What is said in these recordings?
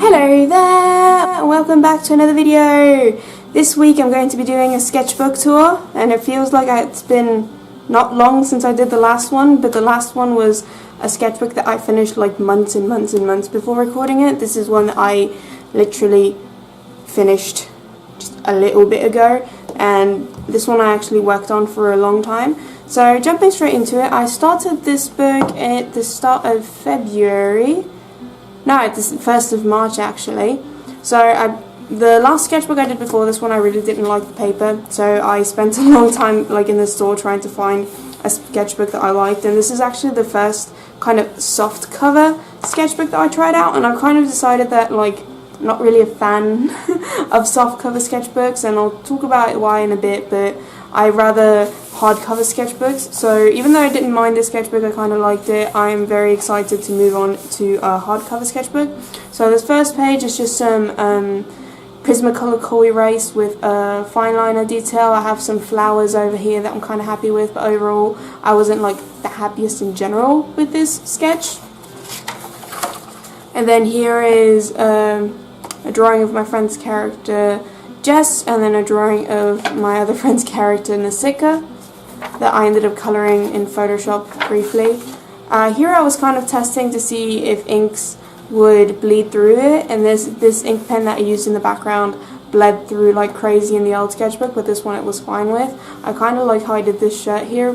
Hello there! Welcome back to another video! This week I'm going to be doing a sketchbook tour, and it feels like it's been not long since I did the last one, but the last one was a sketchbook that I finished like months and months and months before recording it. This is one that I literally finished just a little bit ago, and this one I actually worked on for a long time. So jumping straight into it, I started this book at the start of February. No, at the 1st of March actually. So the last sketchbook I did before this one, I really didn't like the paper, so I spent a long time like in the store trying to find a sketchbook that I liked, and this is actually the first kind of soft cover sketchbook that I tried out, and I've kind of decided that like I'm not really a fan of soft cover sketchbooks, and I'll talk about why in a bit, but I rather hardcover sketchbooks. So even though I didn't mind this sketchbook, I kind of liked it. I'm very excited to move on to a hardcover sketchbook. So this first page is just some Prismacolor kohl erase with a fine liner detail. I have some flowers over here that I'm kind of happy with, but overall I wasn't like the happiest in general with this sketch. And then here is a drawing of my friend's character Jess, and then a drawing of my other friend's character Nausicaa that I ended up colouring in Photoshop briefly. Here I was kind of testing to see if inks would bleed through it, and this ink pen that I used in the background bled through like crazy in the old sketchbook, but this one it was fine with. I kind of like how I did this shirt here.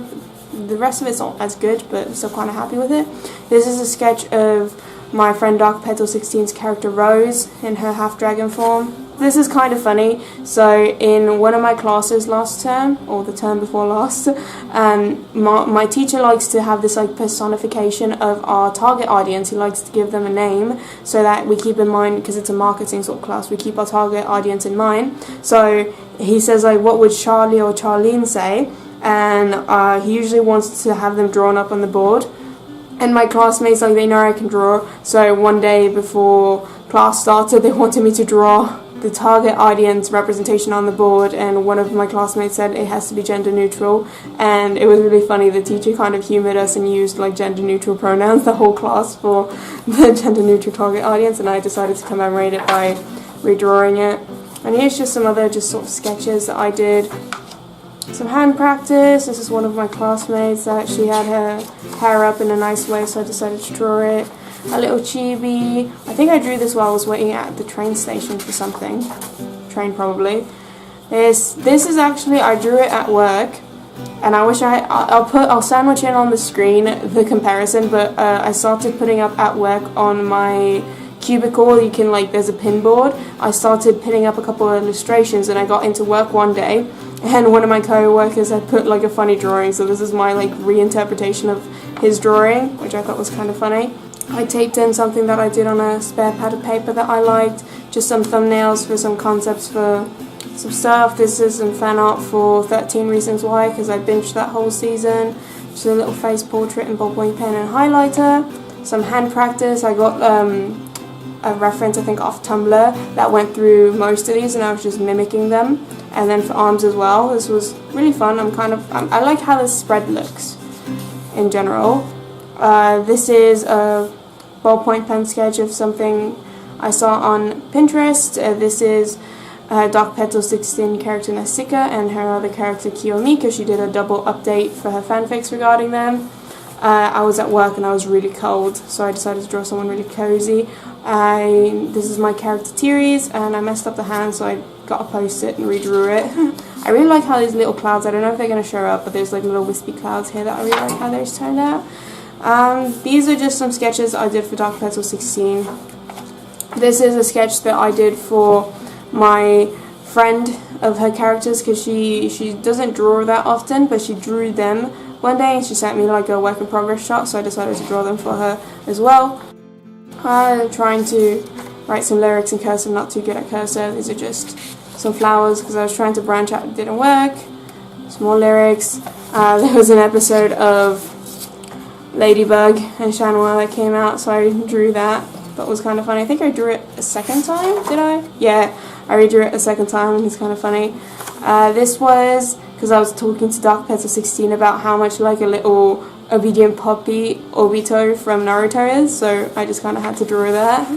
The rest of it's not as good, but I'm still kind of happy with it. This is a sketch of my friend Dark Petal 16's character Rose in her half-dragon form. This is kind of funny. So in one of my classes last term, or the term before last, my teacher likes to have this like personification of our target audience. He likes to give them a name so that we keep in mind, because it's a marketing sort of class, we keep our target audience in mind. So he says like, what would Charlie or Charlene say? And he usually wants to have them drawn up on the board. And my classmates, like, they know I can draw, so one day before class started they wanted me to draw the target audience representation on the board, and one of my classmates said it has to be gender neutral, and it was really funny. The teacher kind of humoured us and used like gender neutral pronouns the whole class for the gender neutral target audience, and I decided to commemorate it by redrawing it. And here's just some other just sort of sketches that I did. Some hand practice. This is one of my classmates that she had her hair up in a nice way, so I decided to draw it. A little chibi. I think I drew this while I was waiting at the train station for something. Train probably. This is actually, I drew it at work, and I wish I'll sandwich in on the screen the comparison, but I started putting up at work on my cubicle. You can like, there's a pin board. I started pinning up a couple of illustrations, and I got into work one day, and one of my co-workers had put like a funny drawing, so this is my like reinterpretation of his drawing, which I thought was kind of funny. I taped in something that I did on a spare pad of paper that I liked, just some thumbnails for some concepts for some stuff. This is some fan art for 13 Reasons Why, because I binged that whole season. Just a little face portrait and ballpoint pen and highlighter. Some hand practice. I got a reference, I think, off Tumblr that went through most of these, and I was just mimicking them. And then for arms as well, this was really fun. I like how this spread looks in general. This is a ballpoint pen sketch of something I saw on Pinterest. This is Dark Petal 16 character Nausicaa and her other character Kiyomi, because she did a double update for her fanfics regarding them. I was at work and I was really cold, so I decided to draw someone really cozy. This is my character Teres, and I messed up the hand, so I got a post-it and redrew it. I really like how these little clouds, I don't know if they're going to show up, but there's like little wispy clouds here that I really like how those turned out. These are just some sketches I did for Dark Petal 16. This is a sketch that I did for my friend of her characters, because she doesn't draw that often, but she drew them one day and she sent me like a work in progress shot, so I decided to draw them for her as well. I'm trying to write some lyrics in cursive, not too good at cursive. These are just some flowers because I was trying to branch out, it didn't work. Some more lyrics. There was an episode of Ladybug and Shanwa that came out, so I drew that. That was kind of funny. I think I drew it a second time, did I? Yeah, I redrew it a second time, and it's kind of funny. This was because I was talking to Dark Petal 16 about how much like a little obedient puppy Obito from Naruto is, so I just kind of had to draw that.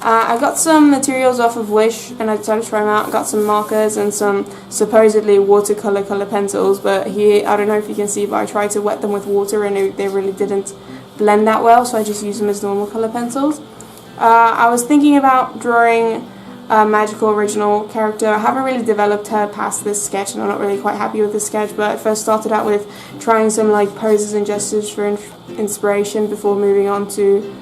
I got some materials off of Wish and I decided to try them out. I got some markers and some supposedly watercolor color pencils, but I don't know if you can see, but I tried to wet them with water and they really didn't blend that well, so I just used them as normal color pencils. I was thinking about drawing a magical original character. I haven't really developed her past this sketch and I'm not really quite happy with this sketch, but I first started out with trying some like poses and gestures for inspiration before moving on to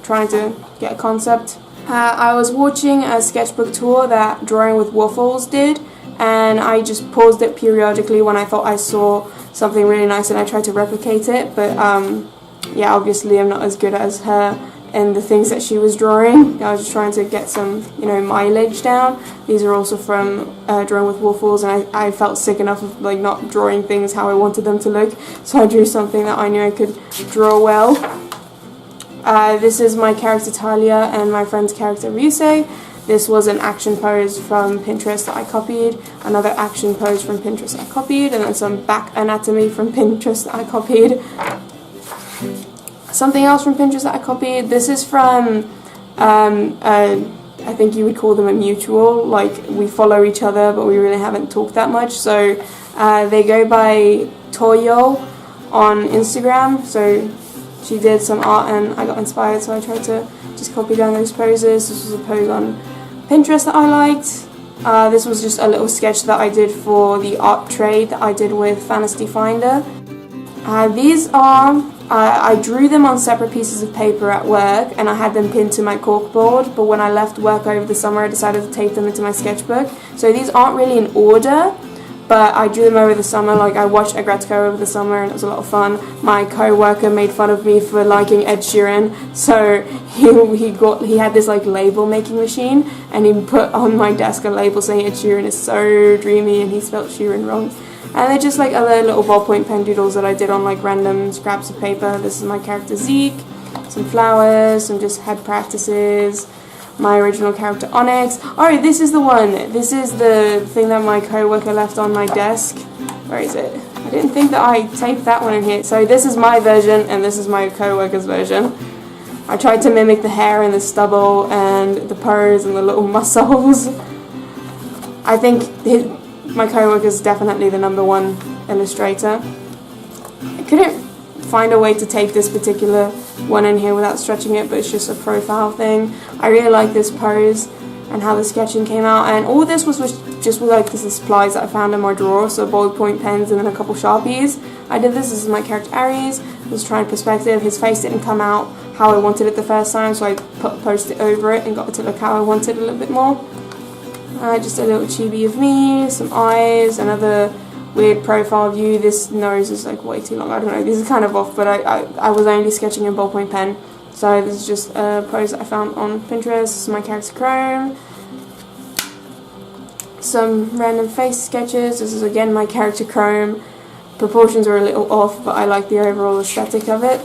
trying to get a concept. I was watching a sketchbook tour that Drawing with Waffles did, and I just paused it periodically when I thought I saw something really nice and I tried to replicate it, but yeah, obviously I'm not as good as her in the things that she was drawing. I was just trying to get some, mileage down. These are also from Drawing with Waffles, and I felt sick enough of like not drawing things how I wanted them to look, so I drew something that I knew I could draw well. This is my character Talia and my friend's character Ryusei. This was an action pose from Pinterest that I copied, another action pose from Pinterest that I copied, and then some back anatomy from Pinterest that I copied. Something else from Pinterest that I copied. This is from, I think you would call them a mutual, like we follow each other but we really haven't talked that much. So they go by Toyo on Instagram, so she did some art and I got inspired, so I tried to just copy down those poses. This was a pose on Pinterest that I liked. This was just a little sketch that I did for the art trade that I did with Fantasy Finder. These are, I drew them on separate pieces of paper at work and I had them pinned to my corkboard, but when I left work over the summer I decided to tape them into my sketchbook. So these aren't really in order, but I drew them over the summer. Like I watched Agretzko over the summer and it was a lot of fun. My co-worker made fun of me for liking Ed Sheeran, so he had this like label making machine and he put on my desk a label saying Ed Sheeran is so dreamy, and he spelled Sheeran wrong. And they're just like other little ballpoint pen doodles that I did on like random scraps of paper. This is my character Zeke, some flowers, some just head practices, my original character Onyx. Oh, this is the one. This is the thing that my co-worker left on my desk. Where is it? I didn't think that I taped that one in here. So this is my version and this is my co-worker's version. I tried to mimic the hair and the stubble and the pose and the little muscles. I think my co-worker is definitely the #1 illustrator. I couldn't find a way to tape this particular one in here without stretching it, but it's just a profile thing. I really like this pose and how the sketching came out, and all this was just with like the supplies that I found in my drawer, so ballpoint pens and then a couple Sharpies. I did this. This is my character Aries. I was trying perspective. His face didn't come out how I wanted it the first time, so I put Post-it over it and got it to look how I wanted a little bit more. Just a little chibi of me, some eyes, another weird profile view. This nose is like way too long, I don't know, this is kind of off, but I was only sketching in ballpoint pen, so this is just a pose that I found on Pinterest. This is my character Chrome. Some random face sketches. This is again my character Chrome. Proportions are a little off, but I like the overall aesthetic of it.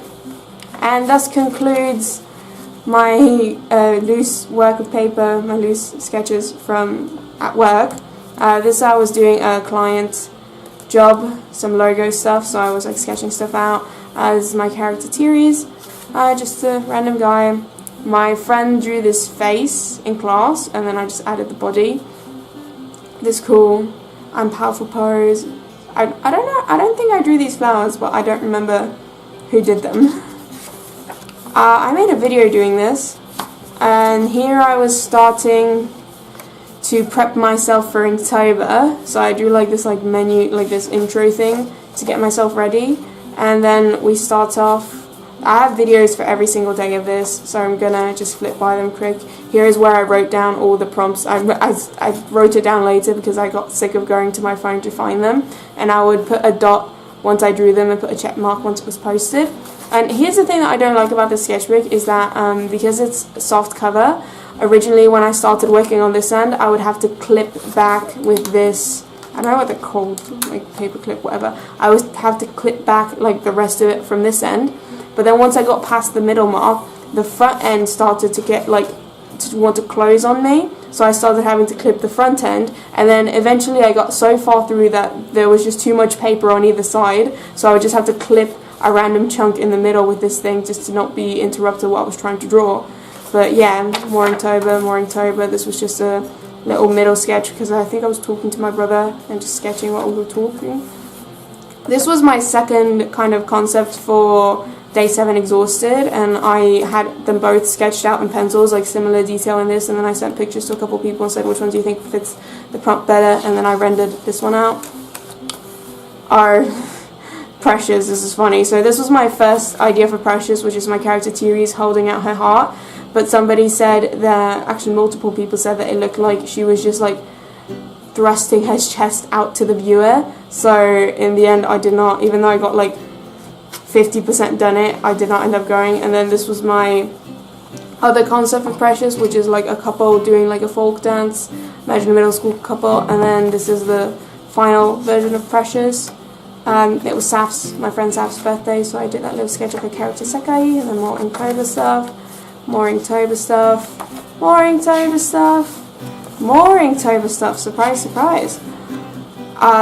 And thus concludes my loose work of paper, my loose sketches from at work. This I was doing a client job, some logo stuff, so I was like sketching stuff out. This is my character Therese, just a random guy. My friend drew this face in class and then I just added the body. This cool I'm powerful pose. I don't know, I don't think I drew these flowers, but I don't remember who did them. I made a video doing this, and here I was starting to prep myself for Inktober, so I drew like this menu, like this intro thing to get myself ready, and then we start off. I have videos for every single day of this, so I'm gonna just flip by them quick. Here is where I wrote down all the prompts. I wrote it down later because I got sick of going to my phone to find them, and I would put a dot once I drew them and put a check mark once it was posted. And here's the thing that I don't like about this sketchbook is that because it's soft cover, originally when I started working on this end, I would have to clip back with this, I don't know what they're called, like paper clip, whatever. I would have to clip back like the rest of it from this end. But then once I got past the middle mark, the front end started to get like, to want to close on me. So I started having to clip the front end, and then eventually I got so far through that there was just too much paper on either side, so I would just have to clip a random chunk in the middle with this thing just to not be interrupted what I was trying to draw. But yeah, Moringtober. This was just a little middle sketch because I think I was talking to my brother and just sketching while we were talking. This was my second kind of concept for Day 7 Exhausted, and I had them both sketched out in pencils, like similar detail in this, and then I sent pictures to a couple people and said which one do you think fits the prompt better, and then I rendered this one out. Precious, this is funny. So this was my first idea for Precious, which is my character Therese holding out her heart, but somebody said that, actually multiple people said that it looked like she was just like thrusting her chest out to the viewer. So in the end I did not, even though I got like 50% done it, I did not end up going. And then this was my other concept for Precious, which is like a couple doing like a folk dance, imagine a middle school couple, and then this is the final version of Precious. It was my friend Saf's birthday, so I did that little sketch of her character Sekai, and then more Inktober stuff, more Inktober stuff, surprise, surprise.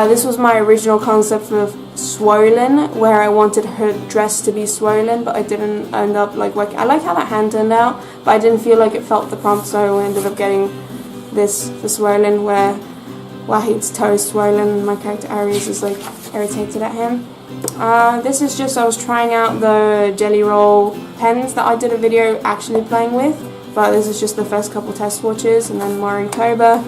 This was my original concept for Swollen, where I wanted her dress to be swollen, but I didn't end up like working. I like how that hand turned out, but I didn't feel like it felt the prompt, so I ended up getting this for Swollen, where Wahid's toe is swollen and my character Aries is like irritated at him. This is just, I was trying out the Jelly Roll pens that I did a video actually playing with, but this is just the first couple test swatches. And then Moringtober.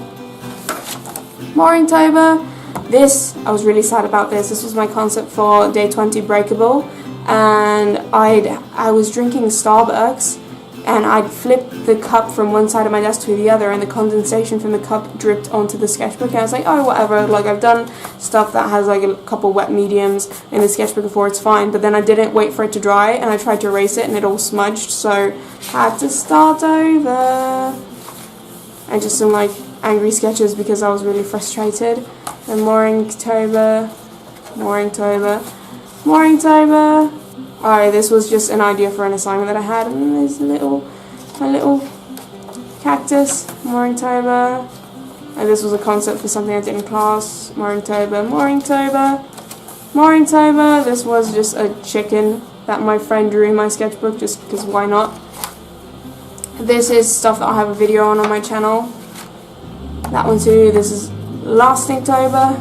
This, I was really sad about this. This was my concept for Day 20 Breakable, and I was drinking Starbucks, and I'd flipped the cup from one side of my desk to the other, and the condensation from the cup dripped onto the sketchbook, and I was like, oh, whatever, like I've done stuff that has like a couple wet mediums in the sketchbook before, it's fine. But then I didn't wait for it to dry, and I tried to erase it and it all smudged, so I had to start over. And just some like angry sketches because I was really frustrated. And Moringtober. Alright, this was just an idea for an assignment that I had, and there's my little cactus, Moringtober. And this was a concept for something I did in class, Moringtober. This was just a chicken that my friend drew in my sketchbook, just because why not. This is stuff that I have a video on my channel. That one too. This is last Inktober.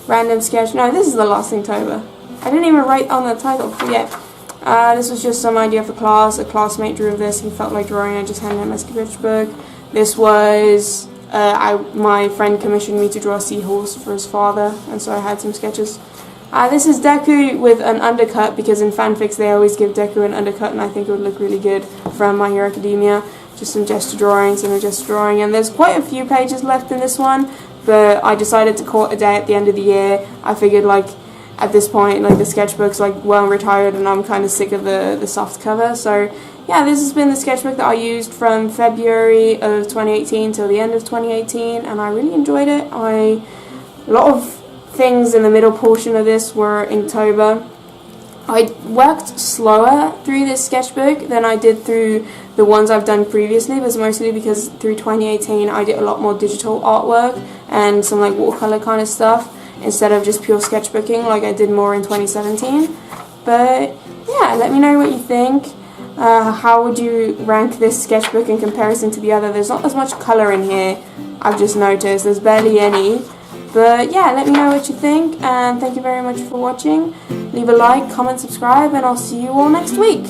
Random sketch. No, this is the last Inktober. I didn't even write on the title, but yeah. This was just some idea for class. A classmate drew this. He felt like drawing. I just handed him my sketchbook. This was, my friend commissioned me to draw a seahorse for his father, and so I had some sketches. This is Deku with an undercut, because in fanfics they always give Deku an undercut, and I think it would look really good from My Hero Academia. Just some gesture drawings and a gesture drawing, and there's quite a few pages left in this one, but I decided to call it a day at the end of the year. I figured like at this point like the sketchbook's like well retired and I'm kind of sick of the soft cover, so yeah, this has been the sketchbook that I used from February of 2018 till the end of 2018, and I really enjoyed it. A lot of things in the middle portion of this were Inktober. I worked slower through this sketchbook than I did through the ones I've done previously, but it's mostly because through 2018 I did a lot more digital artwork and some like watercolor kind of stuff instead of just pure sketchbooking like I did more in 2017. But yeah, let me know what you think. How would you rank this sketchbook in comparison to the other? There's not as much colour in here, I've just noticed. There's barely any. But yeah, let me know what you think, and thank you very much for watching. Leave a like, comment, subscribe, and I'll see you all next week.